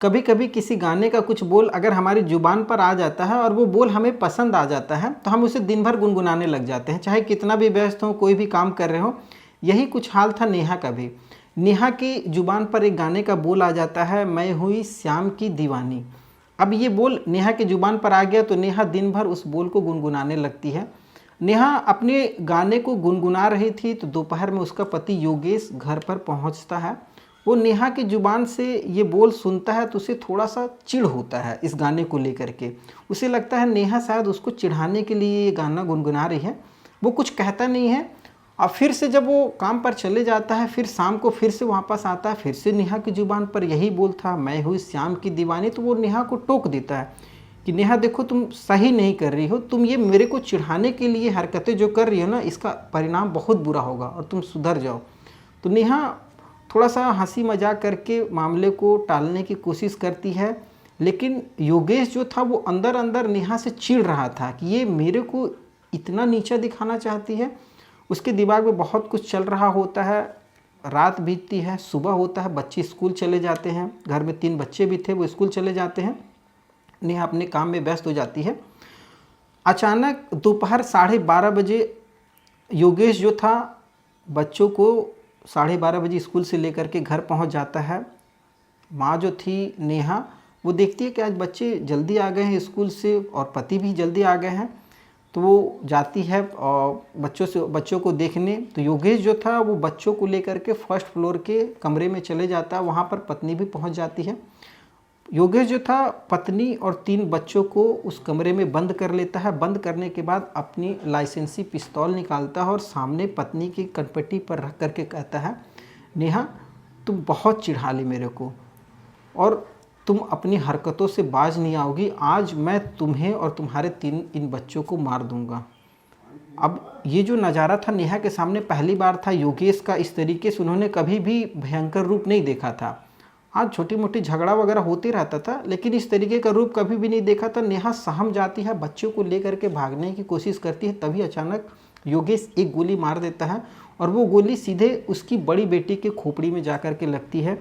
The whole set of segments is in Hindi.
कभी कभी किसी गाने का कुछ बोल अगर हमारी जुबान पर आ जाता है और वो बोल हमें पसंद आ जाता है तो हम उसे दिन भर गुनगुनाने लग जाते हैं, चाहे कितना भी व्यस्त हो, कोई भी काम कर रहे हो। यही कुछ हाल था नेहा का भी। नेहा की जुबान पर एक गाने का बोल आ जाता है, मैं हुई श्याम की दीवानी। अब ये बोल नेहा की जुबान पर आ गया तो नेहा दिन भर उस बोल को गुनगुनाने लगती है। नेहा अपने गाने को गुनगुना रही थी तो दोपहर में उसका पति योगेश घर पर पहुंचता है। वो नेहा की ज़ुबान से ये बोल सुनता है तो उसे थोड़ा सा चिढ़ होता है इस गाने को लेकर के। उसे लगता है नेहा शायद उसको चिढ़ाने के लिए ये गाना गुनगुना रही है। वो कुछ कहता नहीं है। और फिर से जब वो काम पर चले जाता है, फिर शाम को फिर से वापस आता है, फिर से नेहा की ज़ुबान पर यही बोल था, मैं हुई श्याम की दीवानी। तो वो नेहा को टोक देता है कि नेहा देखो, तुम सही नहीं कर रही हो, तुम ये मेरे को चिढ़ाने के लिए हरकतें जो कर रही हो ना, इसका परिणाम बहुत बुरा होगा और तुम सुधर जाओ। तो नेहा थोड़ा सा हंसी मजाक करके मामले को टालने की कोशिश करती है, लेकिन योगेश जो था वो अंदर अंदर नेहा से चिढ़ रहा था कि ये मेरे को इतना नीचा दिखाना चाहती है। उसके दिमाग में बहुत कुछ चल रहा होता है। रात बीतती है, सुबह होता है, बच्चे स्कूल चले जाते हैं। घर में 3 बच्चे भी थे, वो स्कूल चले जाते हैं। नेहा अपने काम में व्यस्त हो जाती है। अचानक दोपहर 12:30 बजे योगेश जो था बच्चों को 12:30 बजे स्कूल से लेकर के घर पहुंच जाता है। माँ जो थी नेहा, वो देखती है कि आज बच्चे जल्दी आ गए हैं स्कूल से और पति भी जल्दी आ गए हैं। तो वो जाती है और बच्चों को देखने। तो योगेश जो था वो बच्चों को लेकर के फर्स्ट फ्लोर के कमरे में चले जाता है। वहाँ पर पत्नी भी पहुँच जाती है। योगेश जो था पत्नी और 3 बच्चों को उस कमरे में बंद कर लेता है। बंद करने के बाद अपनी लाइसेंसी पिस्तौल निकालता है और सामने पत्नी की कनपट्टी पर रख करके कहता है, नेहा तुम बहुत चिढ़ा ली मेरे को और तुम अपनी हरकतों से बाज नहीं आओगी। आज मैं तुम्हें और तुम्हारे इन बच्चों को मार दूंगा। अब ये जो नज़ारा था नेहा के सामने पहली बार था योगेश का। इस तरीके से उन्होंने कभी भी भयंकर रूप नहीं देखा था। आज छोटी मोटी झगड़ा वगैरह होती रहता था, लेकिन इस तरीके का रूप कभी भी नहीं देखा था। नेहा सहम जाती है, बच्चों को लेकर के भागने की कोशिश करती है। तभी अचानक योगेश एक गोली मार देता है और वो गोली सीधे उसकी बड़ी बेटी के खोपड़ी में जाकर के लगती है।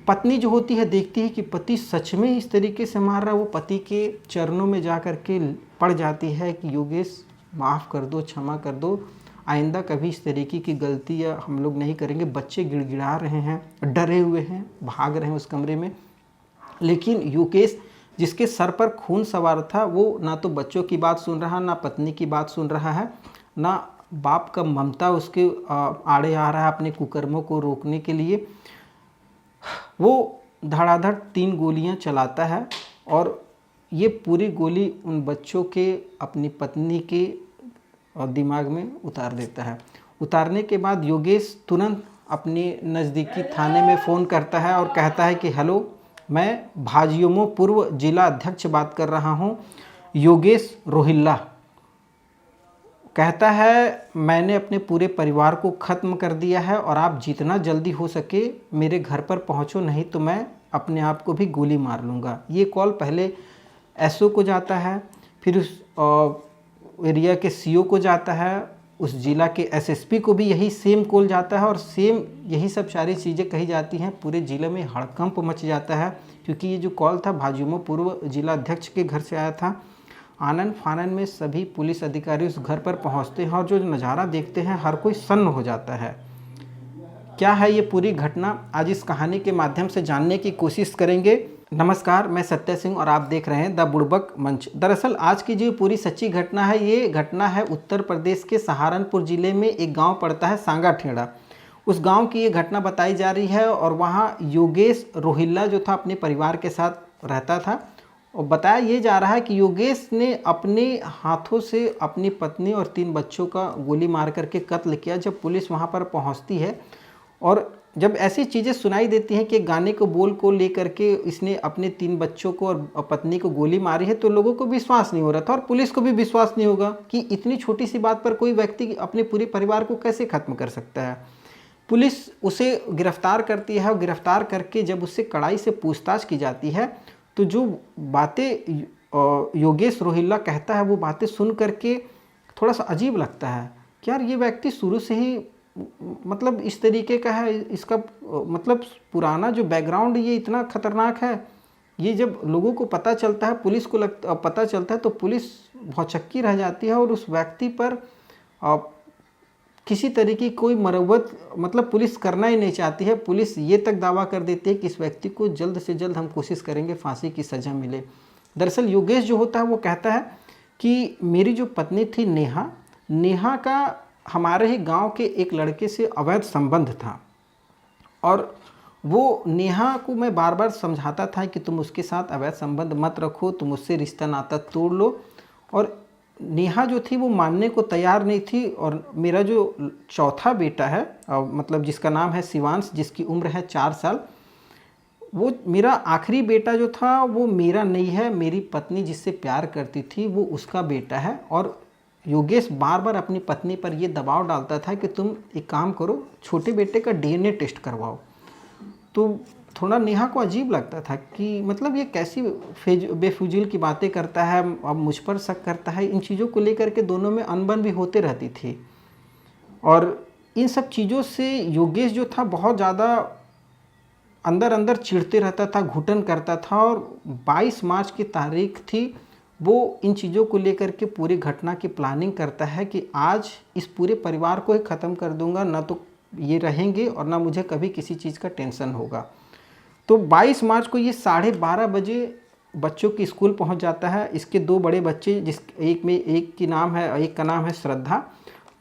पत्नी जो होती है देखती है कि पति सच में इस तरीके से मार रहा है। वो पति के चरणों में जा कर के पड़ जाती है कि योगेश माफ़ कर दो, क्षमा कर दो, आइंदा कभी इस तरीके की गलती या हम लोग नहीं करेंगे। बच्चे गिड़गिड़ा रहे हैं, डरे हुए हैं, भाग रहे हैं उस कमरे में। लेकिन योगेश जिसके सर पर खून सवार था, वो ना तो बच्चों की बात सुन रहा, ना पत्नी की बात सुन रहा है, ना बाप का ममता उसके आड़े आ रहा है अपने कुकर्मों को रोकने के लिए। वो धड़ाधड़ 3 गोलियां चलाता है और ये पूरी गोली उन बच्चों के, अपनी पत्नी के और दिमाग में उतार देता है। उतारने के बाद योगेश तुरंत अपने नज़दीकी थाने में फ़ोन करता है और कहता है कि हेलो, मैं भाजयुमो पूर्व जिला अध्यक्ष बात कर रहा हूँ, योगेश रोहिल्ला। कहता है मैंने अपने पूरे परिवार को ख़त्म कर दिया है और आप जितना जल्दी हो सके मेरे घर पर पहुँचो, नहीं तो मैं अपने आप को भी गोली मार लूँगा। ये कॉल पहले एसओ को जाता है, फिर उस एरिया के सीओ को जाता है, उस जिला के एसएसपी को भी यही सेम कॉल जाता है और सेम यही सब सारी चीज़ें कही जाती हैं। पूरे ज़िले में हड़कंप मच जाता है क्योंकि ये जो कॉल था भाजयुमो पूर्व जिला अध्यक्ष के घर से आया था। आनन फानन में सभी पुलिस अधिकारी उस घर पर पहुंचते हैं और जो नज़ारा देखते हैं हर कोई सन्न हो जाता है। क्या है ये पूरी घटना, आज इस कहानी के माध्यम से जानने की कोशिश करेंगे। नमस्कार, मैं सत्य सिंह और आप देख रहे हैं द बुड़बक मंच। दरअसल आज की जो पूरी सच्ची घटना है, ये घटना है उत्तर प्रदेश के सहारनपुर ज़िले में एक गांव पड़ता है सांगाठेड़ा। उस गांव की ये घटना बताई जा रही है और वहाँ योगेश रोहिल्ला जो था अपने परिवार के साथ रहता था। और बताया ये जा रहा है कि योगेश ने अपने हाथों से अपनी पत्नी और 3 बच्चों का गोली मार करके कत्ल किया। जब पुलिस वहाँ पर पहुँचती है और जब ऐसी चीज़ें सुनाई देती हैं कि गाने को बोल को लेकर के इसने अपने 3 बच्चों को और पत्नी को गोली मारी है, तो लोगों को विश्वास नहीं हो रहा था और पुलिस को भी विश्वास नहीं होगा कि इतनी छोटी सी बात पर कोई व्यक्ति अपने पूरे परिवार को कैसे ख़त्म कर सकता है। पुलिस उसे गिरफ्तार करती है और गिरफ्तार करके जब उससे कड़ाई से पूछताछ की जाती है तो जो बातें योगेश रोहिल्ला कहता है वो बातें सुन करके थोड़ा सा अजीब लगता है कि यार ये व्यक्ति शुरू से ही मतलब इस तरीके का है, इसका मतलब पुराना जो बैकग्राउंड ये इतना खतरनाक है ये जब लोगों को पता चलता है, पुलिस को पता चलता है, तो पुलिस भौचक्की रह जाती है और उस व्यक्ति पर किसी तरह की कोई मरम्मत मतलब पुलिस करना ही नहीं चाहती है। पुलिस ये तक दावा कर देती है कि इस व्यक्ति को जल्द से जल्द हम कोशिश करेंगे फांसी की सज़ा मिले। दरअसल योगेश जो होता है वो कहता है कि मेरी जो पत्नी थी नेहा, नेहा का हमारे ही गांव के एक लड़के से अवैध संबंध था और वो नेहा को मैं बार बार समझाता था कि तुम उसके साथ अवैध संबंध मत रखो, तुम उससे रिश्ता नाता तोड़ लो, और नेहा जो थी वो मानने को तैयार नहीं थी। और मेरा जो चौथा बेटा है मतलब जिसका नाम है शिवांश, जिसकी उम्र है 4 साल, वो मेरा आखिरी बेटा जो था वो मेरा नहीं है, मेरी पत्नी जिससे प्यार करती थी वो उसका बेटा है। और योगेश बार बार अपनी पत्नी पर ये दबाव डालता था कि तुम एक काम करो, छोटे बेटे का डीएनए टेस्ट करवाओ। तो थोड़ा नेहा को अजीब लगता था कि मतलब ये कैसी बेफुजील की बातें करता है, अब मुझ पर शक करता है। इन चीज़ों को लेकर के दोनों में अनबन भी होते रहती थी और इन सब चीज़ों से योगेश जो था बहुत ज़्यादा अंदर अंदर चिढ़ते रहता था, घुटन करता था। और 22 मार्च की तारीख थी, वो इन चीज़ों को लेकर के पूरी घटना की प्लानिंग करता है कि आज इस पूरे परिवार को ही ख़त्म कर दूंगा, ना तो ये रहेंगे और ना मुझे कभी किसी चीज़ का टेंशन होगा। तो 22 मार्च को ये 12:30 बजे बच्चों की स्कूल पहुंच जाता है। इसके 2 बड़े बच्चे, एक का नाम है श्रद्धा,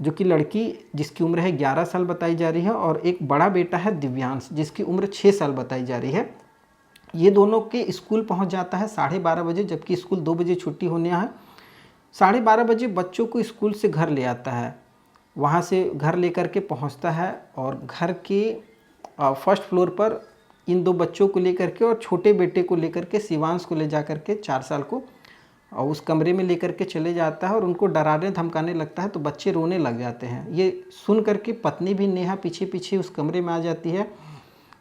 जो कि लड़की जिसकी उम्र है 11 साल बताई जा रही है, और एक बड़ा बेटा है दिव्यांश जिसकी उम्र 6 साल बताई जा रही है। ये दोनों के स्कूल पहुंच जाता है 12:30 बजे, जबकि स्कूल 2 बजे छुट्टी होने है। 12:30 बजे बच्चों को स्कूल से घर ले आता है, वहाँ से घर लेकर के पहुँचता है और घर के फर्स्ट फ्लोर पर इन 2 बच्चों को लेकर के और छोटे बेटे को लेकर के, शिवांश को ले जा कर के 4 साल को, और उस कमरे में लेकर के चले जाता है और उनको डराने धमकाने लगता है। तो बच्चे रोने लग जाते हैं। ये सुन करके पत्नी भी नेहा पीछे पीछे उस कमरे में आ जाती है।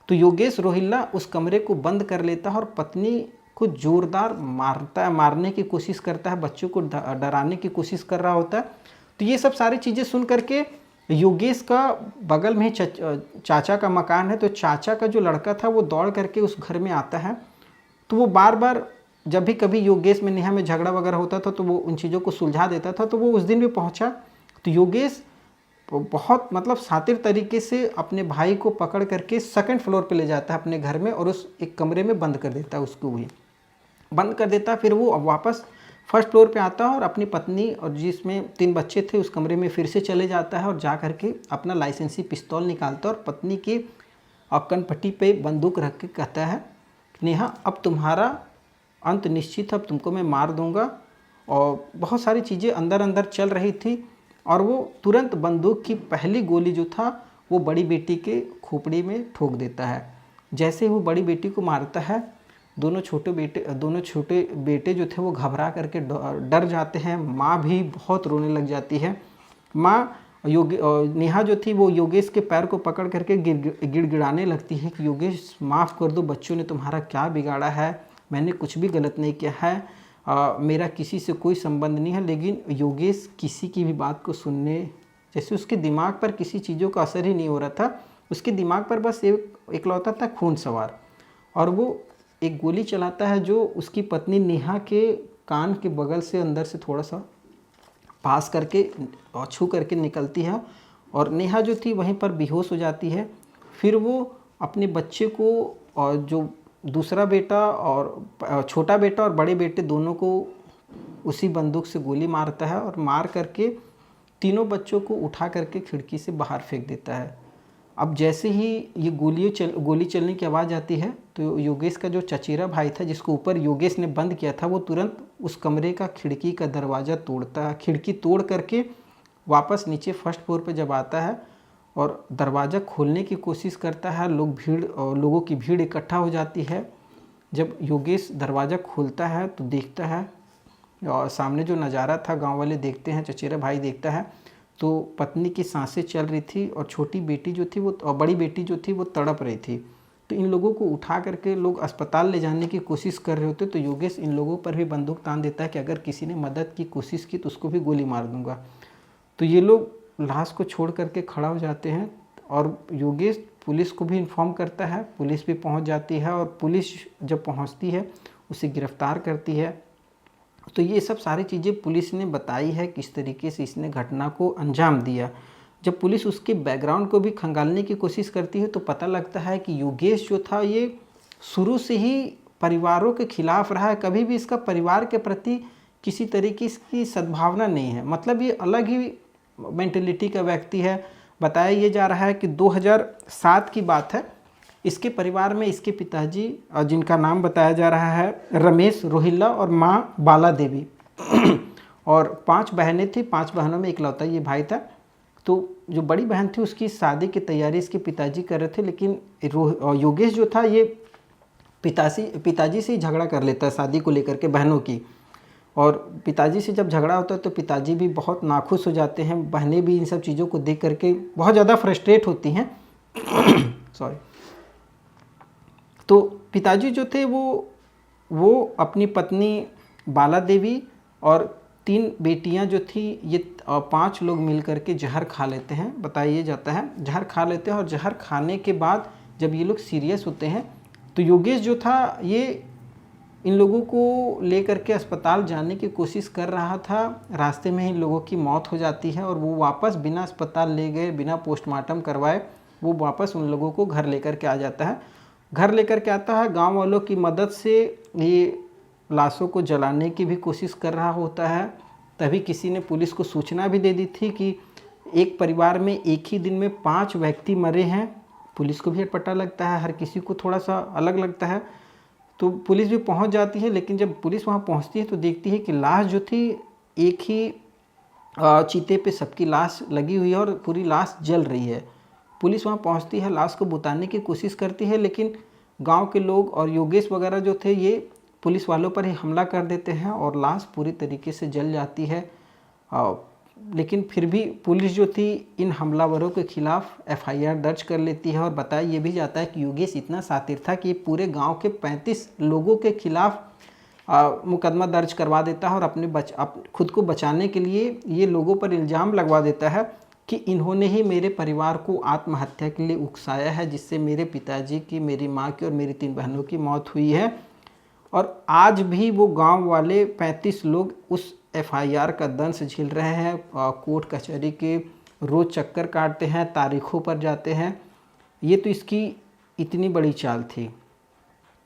तो योगेश रोहिल्ला उस कमरे को बंद कर लेता है और पत्नी को जोरदार मारने की कोशिश करता है, बच्चों को डराने की कोशिश कर रहा होता है। तो ये सब सारी चीज़ें सुन करके योगेश का बगल में ही चाचा का मकान है, तो चाचा का जो लड़का था वो दौड़ करके उस घर में आता है। तो वो बार बार जब भी कभी योगेश में नेहा में झगड़ा वगैरह होता था तो वो उन चीज़ों को सुलझा देता था। तो वो उस दिन भी पहुंचा। तो योगेश बहुत मतलब शातिर तरीके से अपने भाई को पकड़ करके 2nd फ्लोर पे ले जाता है अपने घर में और उस एक कमरे में बंद कर देता है, उसको भी बंद कर देता है। फिर वो वापस 1st फ्लोर पे आता है और अपनी पत्नी और जिसमें 3 बच्चे थे उस कमरे में फिर से चले जाता है और जा करके अपना लाइसेंसी पिस्तौल निकालता है और पत्नी के कनपट्टी पे बंदूक रख के कहता है, नेहा अब तुम्हारा अंत निश्चित है, अब तुमको मैं मार दूंगा। और बहुत सारी चीज़ें अंदर अंदर चल रही थी और वो तुरंत बंदूक की पहली गोली जो था वो बड़ी बेटी के खोपड़ी में ठोक देता है। जैसे ही वो बड़ी बेटी को मारता है, दोनों छोटे बेटे जो थे वो घबरा करके डर जाते हैं। माँ भी बहुत रोने लग जाती है। माँ नेहा जो थी वो योगेश के पैर को पकड़ करके गिड़गिड़ाने लगती है कि योगेश माफ़ कर दो, बच्चों ने तुम्हारा क्या बिगाड़ा है, मैंने कुछ भी गलत नहीं किया है, मेरा किसी से कोई संबंध नहीं है। लेकिन योगेश किसी की भी बात को सुनने, जैसे उसके दिमाग पर किसी चीज़ों का असर ही नहीं हो रहा था, उसके दिमाग पर बस एकलौता था खून सवार। और वो एक गोली चलाता है जो उसकी पत्नी नेहा के कान के बगल से अंदर से थोड़ा सा पास करके और छू करके निकलती है और नेहा जो थी वहीं पर बेहोश हो जाती है। फिर वो अपने बच्चे को और जो दूसरा बेटा और छोटा बेटा और बड़े बेटे दोनों को उसी बंदूक से गोली मारता है और मार करके तीनों बच्चों को उठा करके खिड़की से बाहर फेंक देता है। अब जैसे ही ये गोली चलने की आवाज़ आती है तो योगेश का जो चचेरा भाई था जिसको ऊपर योगेश ने बंद किया था वो तुरंत उस कमरे का खिड़की का दरवाज़ा तोड़ता है, खिड़की तोड़ करके वापस नीचे 1st फ्लोर पर जब आता है और दरवाज़ा खोलने की कोशिश करता है। लोगों की भीड़ इकट्ठा हो जाती है। जब योगेश दरवाज़ा खोलता है तो देखता है और सामने जो नज़ारा था गांव वाले देखते हैं, चचेरा भाई देखता है तो पत्नी की सांसें चल रही थी और छोटी बेटी जो थी वो और बड़ी बेटी जो थी वो तड़प रही थी। तो इन लोगों को उठा करके लोग अस्पताल ले जाने की कोशिश कर रहे होते तो योगेश इन लोगों पर भी बंदूक तान देता है कि अगर किसी ने मदद की कोशिश की तो उसको भी गोली मार दूंगा। तो ये लोग लाश को छोड़ करके खड़ा हो जाते हैं और योगेश पुलिस को भी इन्फॉर्म करता है। पुलिस भी पहुंच जाती है और पुलिस जब पहुंचती है उसे गिरफ्तार करती है। तो ये सब सारी चीज़ें पुलिस ने बताई है किस तरीके से इसने घटना को अंजाम दिया। जब पुलिस उसके बैकग्राउंड को भी खंगालने की कोशिश करती है तो पता लगता है कि योगेश जो था ये शुरू से ही परिवारों के खिलाफ रहा है। कभी भी इसका परिवार के प्रति किसी तरीके की सद्भावना नहीं है, मतलब ये अलग ही मेंटेलिटी का व्यक्ति है। बताया ये जा रहा है कि 2007 की बात है, इसके परिवार में इसके पिताजी जिनका नाम बताया जा रहा है रमेश रोहिल्ला और माँ बाला देवी और 5 बहनें थी। 5 बहनों में इकलौता ये भाई था। तो जो बड़ी बहन थी उसकी शादी की तैयारी इसके पिताजी कर रहे थे, लेकिन योगेश जो था ये पिताजी से ही झगड़ा कर लेता है शादी को लेकर के बहनों की। और पिताजी से जब झगड़ा होता है तो पिताजी भी बहुत नाखुश हो जाते हैं, बहनें भी इन सब चीज़ों को देख करके बहुत ज़्यादा फ्रस्ट्रेट होती हैं सॉरी। तो पिताजी जो थे वो अपनी पत्नी बाला देवी और 3 बेटियां जो थी ये 5 लोग मिल करके जहर खा लेते हैं। बताया जाता है जहर खा लेते हैं और जहर खाने के बाद जब ये लोग सीरियस होते हैं तो योगेश जो था ये इन लोगों को लेकर के अस्पताल जाने की कोशिश कर रहा था। रास्ते में ही लोगों की मौत हो जाती है और वो वापस बिना अस्पताल ले गए, बिना पोस्टमार्टम करवाए वो वापस उन लोगों को घर लेकर के आ जाता है। घर लेकर के आता है, गांव वालों की मदद से ये लाशों को जलाने की भी कोशिश कर रहा होता है। तभी किसी ने पुलिस को सूचना भी दे दी थी कि एक परिवार में एक ही दिन में 5 व्यक्ति मरे हैं। पुलिस को भी पता लगता है, हर किसी को थोड़ा सा अलग लगता है। तो पुलिस भी पहुंच जाती है, लेकिन जब पुलिस वहां पहुंचती है तो देखती है कि लाश जो थी एक ही चीते पे सबकी लाश लगी हुई है और पूरी लाश जल रही है। पुलिस वहां पहुंचती है, लाश को बुताने की कोशिश करती है, लेकिन गांव के लोग और योगेश वगैरह जो थे ये पुलिस वालों पर ही हमला कर देते हैं और लाश पूरी तरीके से जल जाती है। लेकिन फिर भी पुलिस जो थी इन हमलावरों के खिलाफ एफआईआर दर्ज कर लेती है और बताया ये भी जाता है कि योगेश इतना शातिर था कि पूरे गांव के 35 लोगों के खिलाफ मुकदमा दर्ज करवा देता है और खुद को बचाने के लिए ये लोगों पर इल्ज़ाम लगवा देता है कि इन्होंने ही मेरे परिवार को आत्महत्या के लिए उकसाया है, जिससे मेरे पिताजी की, मेरी माँ की और मेरी 3 बहनों की मौत हुई है। और आज भी वो गांव वाले 35 लोग उस एफआईआर का दंश झेल रहे हैं। कोर्ट कचहरी के रोज़ चक्कर काटते हैं, तारीखों पर जाते हैं। ये तो इसकी इतनी बड़ी चाल थी।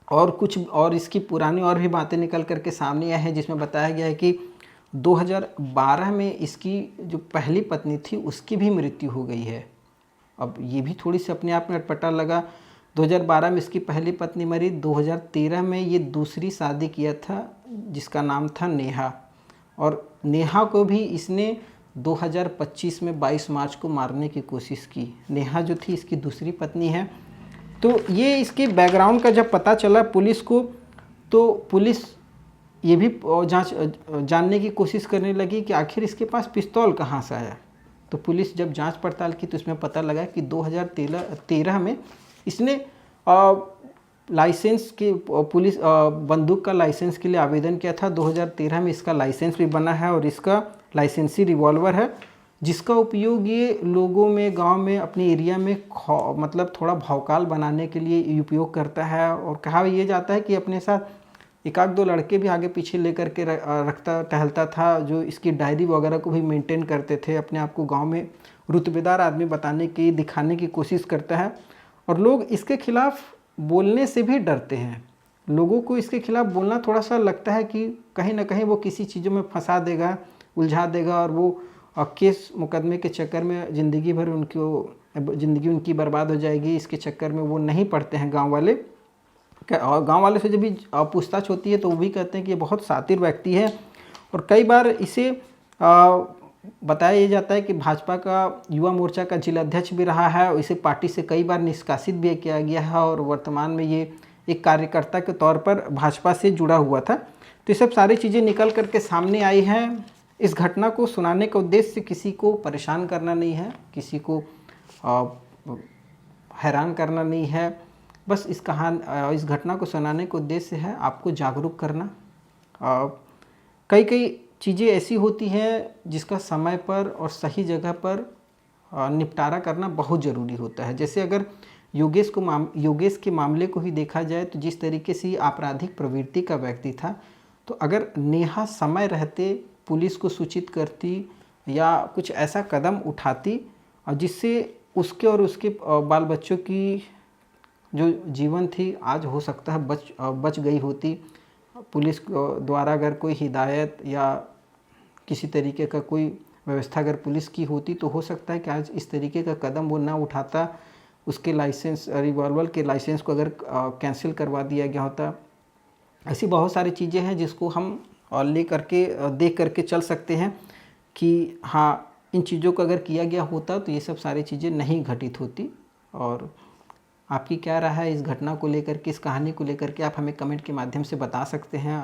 और कुछ और इसकी पुरानी और भी बातें निकल करके सामने आई हैं, जिसमें बताया गया है कि 2012 में इसकी जो पहली पत्नी थी उसकी भी मृत्यु हो गई है। अब ये भी थोड़ी सी अपने आप में अटपटा लगा। 2012 में इसकी पहली पत्नी मरी, 2013 में ये दूसरी शादी किया था जिसका नाम था नेहा, और नेहा को भी इसने 2025 में 22 मार्च को मारने की कोशिश की। नेहा जो थी इसकी दूसरी पत्नी है। तो ये इसके बैकग्राउंड का जब पता चला पुलिस को, तो पुलिस ये भी जानने की कोशिश करने लगी कि आखिर इसके पास पिस्तौल कहाँ से आया। तो पुलिस जब जांच पड़ताल की तो इसमें पता लगा कि 2013 में इसने लाइसेंस के पुलिस बंदूक का लाइसेंस के लिए आवेदन किया था। 2013 में इसका लाइसेंस भी बना है और इसका लाइसेंसी रिवॉल्वर है, जिसका उपयोग ये लोगों में, गांव में, अपने एरिया में मतलब थोड़ा भौकाल बनाने के लिए उपयोग करता है। और कहा ये जाता है कि अपने साथ 1-2 लड़के भी आगे पीछे लेकर के रखता टहलता था, जो इसकी डायरी वगैरह को भी मेंटेन करते थे। अपने आप को गांव में रुतबेदार आदमी बताने की, दिखाने की कोशिश करता है। और लोग इसके खिलाफ बोलने से भी डरते हैं। लोगों को इसके खिलाफ बोलना थोड़ा सा लगता है कि कहीं ना कहीं वो किसी चीज़ों में फंसा देगा, उलझा देगा, और वो केस मुकदमे के चक्कर में ज़िंदगी भर ज़िंदगी उनकी बर्बाद हो जाएगी। इसके चक्कर में वो नहीं पढ़ते हैं गांव वाले। और गांव वाले से जब भी पूछताछ होती है तो वो भी कहते हैं कि ये बहुत शातिर व्यक्ति है। और कई बार इसे बताया ये जाता है कि भाजपा का युवा मोर्चा का जिलाध्यक्ष भी रहा है, और इसे पार्टी से कई बार निष्कासित भी किया गया है, और वर्तमान में ये एक कार्यकर्ता के तौर पर भाजपा से जुड़ा हुआ था। तो ये सब सारी चीज़ें निकल करके सामने आई हैं। इस घटना को सुनाने का उद्देश्य किसी को परेशान करना नहीं है, किसी को हैरान करना नहीं है, बस इस घटना को सुनाने का उद्देश्य है आपको जागरूक करना। कई चीज़ें ऐसी होती हैं जिसका समय पर और सही जगह पर निपटारा करना बहुत ज़रूरी होता है। जैसे अगर योगेश के मामले को ही देखा जाए तो जिस तरीके से आपराधिक प्रवृत्ति का व्यक्ति था, तो अगर नेहा समय रहते पुलिस को सूचित करती या कुछ ऐसा कदम उठाती और जिससे उसके और उसके बाल बच्चों की जो जीवन थी आज हो सकता है बच गई होती। पुलिस द्वारा अगर कोई हिदायत या किसी तरीके का कोई व्यवस्था अगर पुलिस की होती तो हो सकता है कि आज इस तरीके का कदम वो ना उठाता, उसके लाइसेंस रिवॉल्वर के लाइसेंस को अगर कैंसिल करवा दिया गया होता। ऐसी बहुत सारी चीज़ें हैं जिसको हम ले करके देख करके चल सकते हैं कि हाँ, इन चीज़ों को अगर किया गया होता तो ये सब सारी चीज़ें नहीं घटित होती। और आपकी क्या राय है इस घटना को लेकर के, इस कहानी को लेकर के, आप हमें कमेंट के माध्यम से बता सकते हैं।